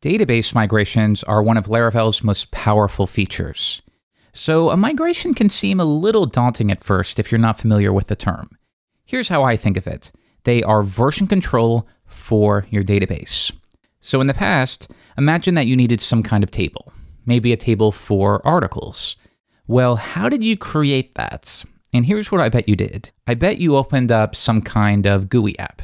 Database migrations are one of Laravel's most powerful features. So a migration can seem a little daunting at first if you're not familiar with the term. Here's how I think of it. They are version control for your database. So in the past, imagine that you needed some kind of table, maybe a table for articles. Well, how did you create that? And here's what I bet you did. I bet you opened up some kind of GUI app,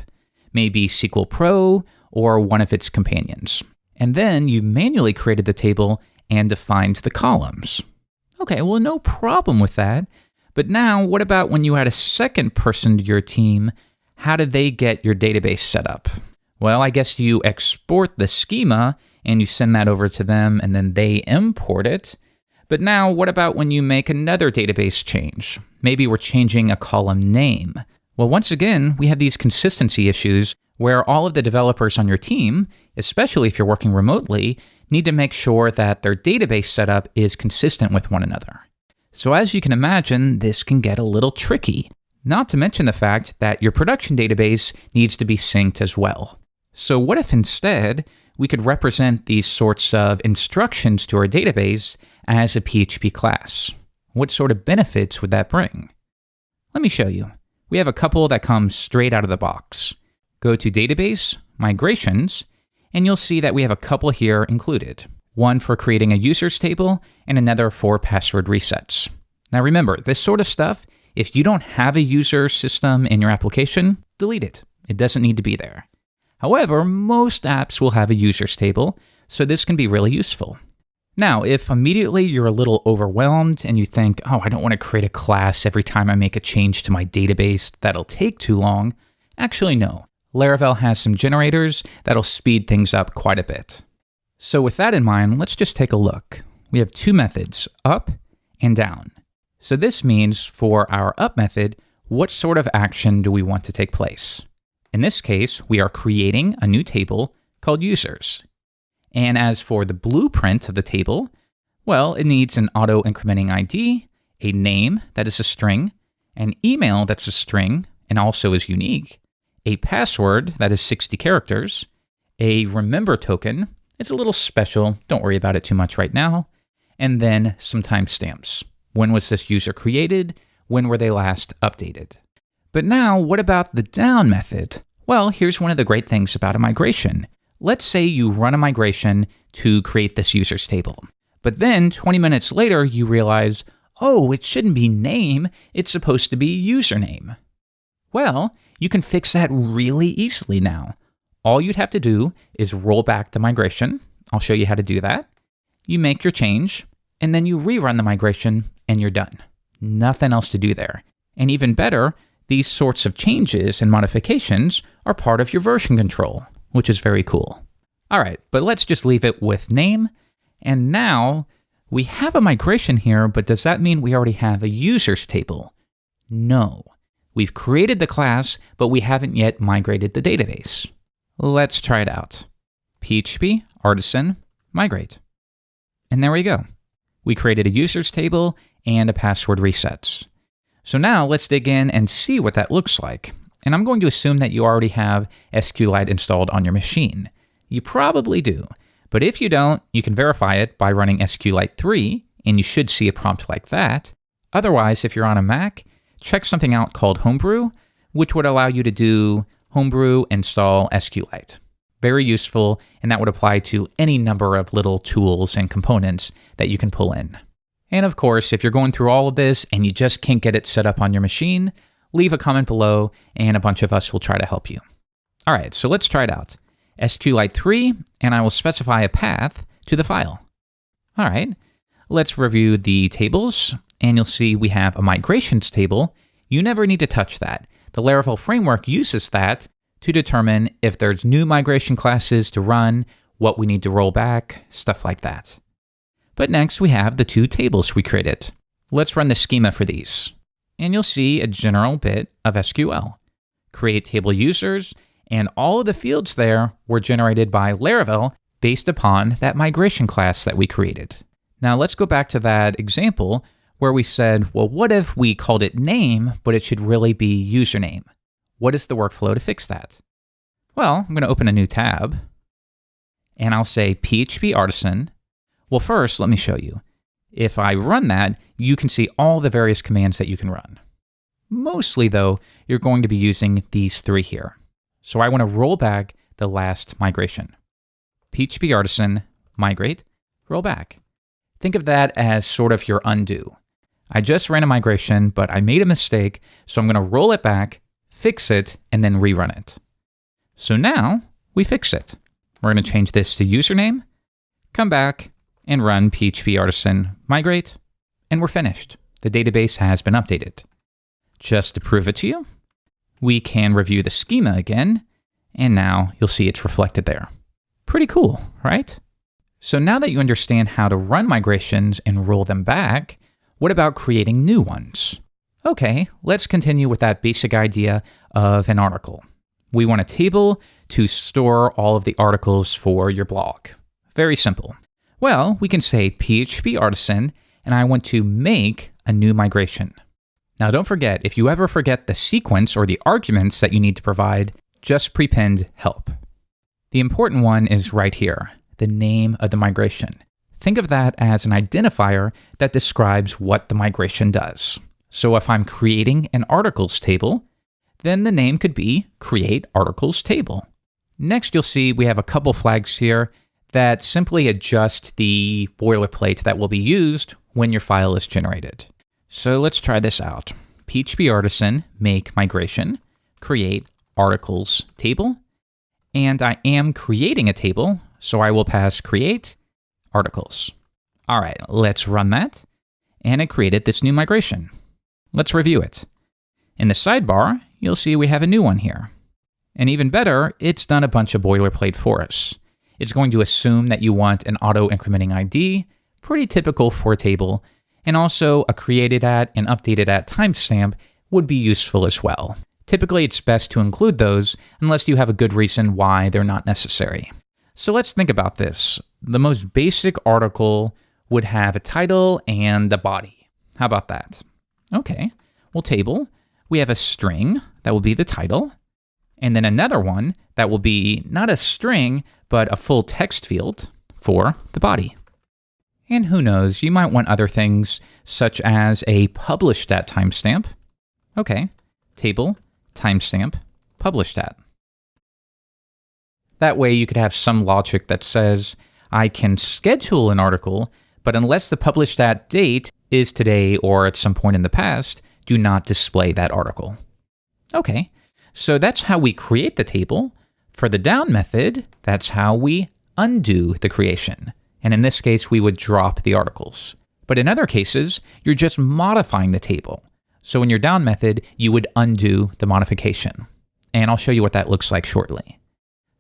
maybe SQL Pro or one of its companions. And then you manually created the table and defined the columns. Okay, well, no problem with that. But now, what about when you had a second person to your team? How did they get your database set up? Well, I guess you export the schema and you send that over to them and then they import it. But now, what about when you make another database change? Maybe we're changing a column name. Well, once again, we have these consistency issues where all of the developers on your team, especially if you're working remotely, need to make sure that their database setup is consistent with one another. So as you can imagine, this can get a little tricky, not to mention the fact that your production database needs to be synced as well. So what if instead we could represent these sorts of instructions to our database as a PHP class? What sort of benefits would that bring? Let me show you. We have a couple that come straight out of the box. Go to Database, Migrations, and you'll see that we have a couple here included. One for creating a users table and another for password resets. Now remember, this sort of stuff, if you don't have a user system in your application, delete it. It doesn't need to be there. However, most apps will have a users table, so this can be really useful. Now, if immediately you're a little overwhelmed and you think, oh, I don't want to create a class every time I make a change to my database, that'll take too long. Actually, no. Laravel has some generators that'll speed things up quite a bit. So with that in mind, let's just take a look. We have two methods, up and down. So this means for our up method, what sort of action do we want to take place? In this case, we are creating a new table called users. And as for the blueprint of the table, well, it needs an auto-incrementing ID, a name that is a string, an email that's a string and also is unique, a password that is 60 characters, a remember token, it's a little special, don't worry about it too much right now, and then some timestamps. When was this user created? When were they last updated? But now, what about the down method? Well, here's one of the great things about a migration. Let's say you run a migration to create this users table, but then 20 minutes later you realize, oh, it shouldn't be name, it's supposed to be username. Well, you can fix that really easily now. All you'd have to do is roll back the migration. I'll show you how to do that. You make your change, and then you rerun the migration, and you're done. Nothing else to do there. And even better, these sorts of changes and modifications are part of your version control, which is very cool. All right, but let's just leave it with name. And now we have a migration here, but does that mean we already have a users table? No. We've created the class, but we haven't yet migrated the database. Let's try it out. PHP, artisan, migrate. And there we go. We created a users table and a password resets. So now let's dig in and see what that looks like. And I'm going to assume that you already have SQLite installed on your machine. You probably do. But if you don't, you can verify it by running SQLite 3, and you should see a prompt like that. Otherwise, if you're on a Mac, check something out called Homebrew, which would allow you to do Homebrew install SQLite. Very useful, and that would apply to any number of little tools and components that you can pull in. And of course, if you're going through all of this and you just can't get it set up on your machine, leave a comment below and a bunch of us will try to help you. All right, so let's try it out. SQLite 3, and I will specify a path to the file. All right, let's review the tables, and you'll see we have a migrations table. You never need to touch that. The Laravel framework uses that to determine if there's new migration classes to run, what we need to roll back, stuff like that. But next we have the two tables we created. Let's run the schema for these. And you'll see a general bit of SQL. Create table users, and all of the fields there were generated by Laravel based upon that migration class that we created. Now let's go back to that example where we said, well, what if we called it name, but it should really be username? What is the workflow to fix that? Well, I'm going to open a new tab. and I'll say PHP Artisan. Well, first, let me show you. If I run that, you can see all the various commands that you can run. Mostly, though, you're going to be using these three here. So I want to roll back the last migration. PHP Artisan, migrate, roll back. Think of that as sort of your undo. I just ran a migration, but I made a mistake, so I'm going to roll it back, fix it, and then rerun it. So now we fix it. We're going to change this to username, come back, and run PHP Artisan migrate, and we're finished. The database has been updated. Just to prove it to you, we can review the schema again, and now you'll see it's reflected there. Pretty cool, right? So now that you understand how to run migrations and roll them back, what about creating new ones? Okay, let's continue with that basic idea of an article. We want a table to store all of the articles for your blog. Very simple. Well, we can say PHP Artisan, and I want to make a new migration. Now don't forget, if you ever forget the sequence or the arguments that you need to provide, just prepend help. The important one is right here, the name of the migration. Think of that as an identifier that describes what the migration does. So if I'm creating an articles table, then the name could be Create Articles Table. Next, you'll see we have a couple flags here that simply adjust the boilerplate that will be used when your file is generated. So let's try this out. PHP Artisan, make migration, create articles table, and I am creating a table, so I will pass create articles. All right, let's run that, and it created this new migration. Let's review it. In the sidebar, you'll see we have a new one here. And even better, it's done a bunch of boilerplate for us. It's going to assume that you want an auto-incrementing ID, pretty typical for a table, and also a created at and updated at timestamp would be useful as well. Typically, it's best to include those unless you have a good reason why they're not necessary. So let's think about this. The most basic article would have a title and a body. How about that? Okay, well, table, we have a string, that will be the title, and then another one that will be not a string, but a full text field for the body. And who knows, you might want other things such as a published at timestamp. Okay, table, timestamp, published at. That way you could have some logic that says, I can schedule an article, but unless the published at date is today or at some point in the past, do not display that article. Okay, so that's how we create the table. For the down method, that's how we undo the creation. And in this case, we would drop the articles. But in other cases, you're just modifying the table. So in your down method, you would undo the modification. And I'll show you what that looks like shortly.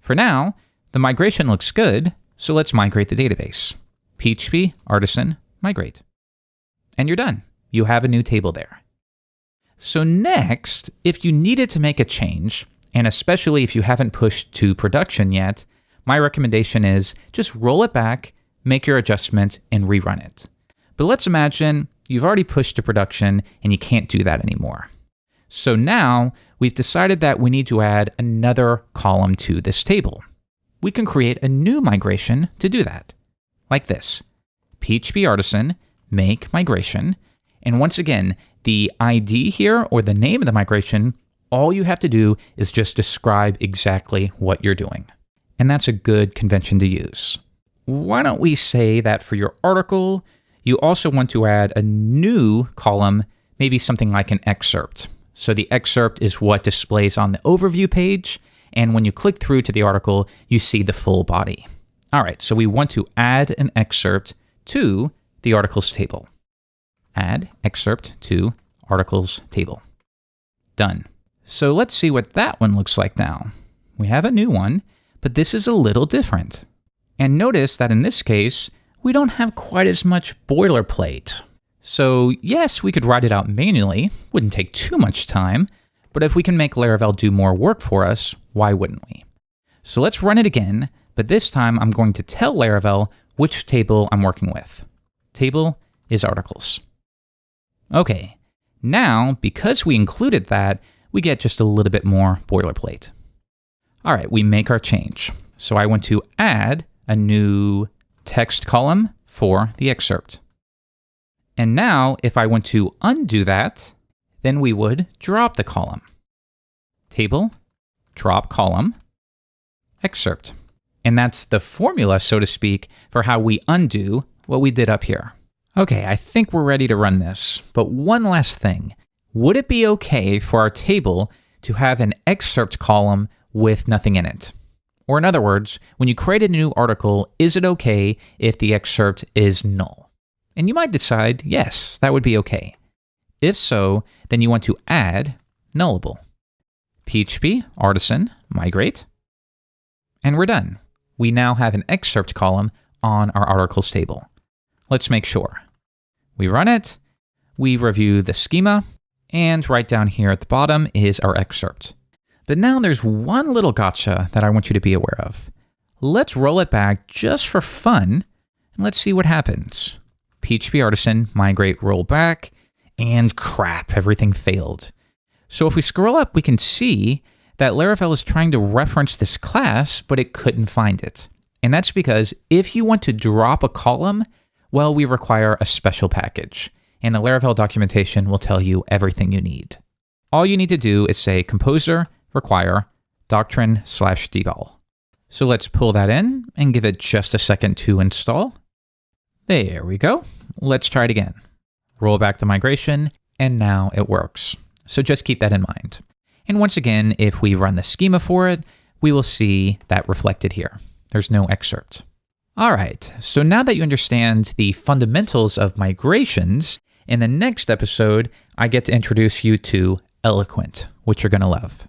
For now, the migration looks good, so let's migrate the database. PHP Artisan migrate. And you're done. You have a new table there. So next, if you needed to make a change, and especially if you haven't pushed to production yet, my recommendation is just roll it back, make your adjustment, and rerun it. But let's imagine you've already pushed to production and you can't do that anymore. So now we've decided that we need to add another column to this table. We can create a new migration to do that, like this. PHP Artisan, make migration, and once again, the ID here, or the name of the migration, all you have to do is just describe exactly what you're doing. And that's a good convention to use. Why don't we say that for your article, you also want to add a new column, maybe something like an excerpt. So the excerpt is what displays on the overview page, and when you click through to the article, you see the full body. All right, so we want to add an excerpt to the articles table. Add excerpt to articles table. Done. So let's see what that one looks like now. We have a new one, but this is a little different. And notice that in this case, we don't have quite as much boilerplate. So yes, we could write it out manually, wouldn't take too much time, but if we can make Laravel do more work for us, why wouldn't we? So let's run it again, but this time I'm going to tell Laravel which table I'm working with. Table is articles. Okay, now because we included that, we get just a little bit more boilerplate. All right, we make our change. So I want to add a new text column for the excerpt. And now, if I want to undo that, then we would drop the column. Table, drop column, excerpt. And that's the formula, so to speak, for how we undo what we did up here. Okay, I think we're ready to run this, but one last thing. Would it be okay for our table to have an excerpt column with nothing in it? Or in other words, when you create a new article, is it okay if the excerpt is null? And you might decide, yes, that would be okay. If so, then you want to add nullable. PHP, artisan, migrate, and we're done. We now have an excerpt column on our articles table. Let's make sure. We run it, we review the schema, and right down here at the bottom is our excerpt. But now there's one little gotcha that I want you to be aware of. Let's roll it back just for fun, and let's see what happens. PHP artisan, migrate, roll back, and crap, everything failed. So if we scroll up, we can see that Laravel is trying to reference this class, but it couldn't find it. And that's because if you want to drop a column, well, we require a special package. And the Laravel documentation will tell you everything you need. All you need to do is say composer require doctrine/debol. So let's pull that in and give it just a second to install. There we go. Let's try it again. Roll back the migration, and now it works. So just keep that in mind. And once again, if we run the schema for it, we will see that reflected here. There's no excerpt. All right, so now that you understand the fundamentals of migrations, in the next episode, I get to introduce you to Eloquent, which you're going to love.